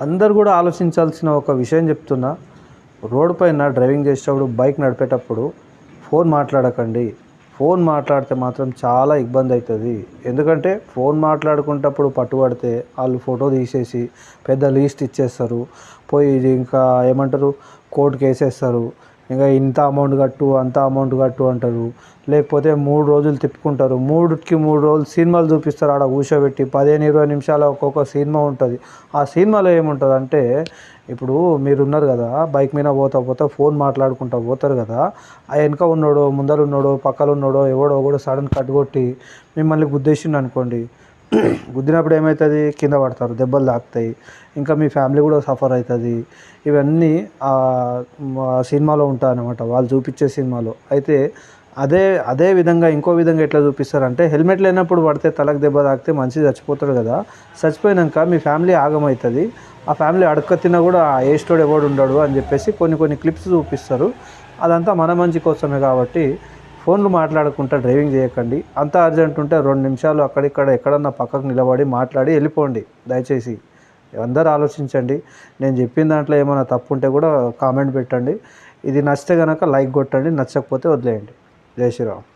అందరూ కూడా ఆలోచించాల్సిన ఒక విషయం చెప్తున్నా. రోడ్ పైన డ్రైవింగ్ చేసేటప్పుడు, బైక్ నడిపేటప్పుడు ఫోన్ మాట్లాడకండి. ఫోన్ మాట్లాడితే మాత్రం చాలా ఇబ్బంది అవుతుంది. ఎందుకంటే ఫోన్ మాట్లాడుకునేటప్పుడు పట్టుబడితే వాళ్ళు ఫోటో తీసేసి పెద్ద లిస్ట్ ఇచ్చేస్తారు. పోయి ఇది ఇంకా ఏమంటారు, కోర్టుకి వేసేస్తారు. ఇంకా ఇంత అమౌంట్ కట్టు, అంత అమౌంట్ కట్టు అంటారు. లేకపోతే 3 రోజులు తిప్పుకుంటారు. 3కి 3 రోజులు సినిమాలు చూపిస్తారు. ఆడ కూర్చోబెట్టి 15-20 నిమిషాల ఒక్కొక్క సినిమా ఉంటుంది. ఆ సినిమాలో ఏముంటుంది అంటే, ఇప్పుడు మీరున్నారు కదా, బైక్ మీద పోతా ఫోన్ మాట్లాడుకుంటూ పోతారు కదా, ఆ వెనక ఉన్నాడో, ముందర ఉన్నాడో, పక్కన ఉన్నాడో ఎవడో ఒకడు సడన్ కట్ కొట్టి మిమ్మల్ని గుద్దేసిండు అనుకోండి. గుద్దినప్పుడు ఏమవుతుంది, కింద పడతారు, దెబ్బలు తాకుతాయి, ఇంకా మీ ఫ్యామిలీ కూడా సఫర్ అవుతుంది. ఇవన్నీ సినిమాలో ఉంటాయి అన్నమాట, వాళ్ళు చూపించే సినిమాలో. అయితే అదే విధంగా ఇంకో విధంగా ఎట్లా చూపిస్తారంటే, హెల్మెట్ లేనప్పుడు పడితే తలకు దెబ్బ తాకితే మనిషి చచ్చిపోతాడు కదా, చచ్చిపోయాక మీ ఫ్యామిలీ ఆగమవుతుంది. ఆ ఫ్యామిలీ అడక్క తిన్నా కూడా ఏస్టోడు ఎవడు ఉండడు అని చెప్పేసి కొన్ని క్లిప్స్ చూపిస్తారు. అదంతా మన మంచి కోసమే. కాబట్టి ఫోన్లు మాట్లాడుకుంటూ డ్రైవింగ్ చేయకండి. అంత అర్జెంట్ ఉంటే 2 నిమిషాలు అక్కడిక్కడ ఎక్కడన్నా పక్కకు నిలబడి మాట్లాడి వెళ్ళిపోండి దయచేసి. అందరూ ఆలోచించండి. నేను చెప్పిన దాంట్లో ఏమైనా తప్పు ఉంటే కూడా కామెంట్ పెట్టండి. ఇది నచ్చితే కనుక లైక్ కొట్టండి, నచ్చకపోతే వదిలేయండి. జై శ్రీరామ్.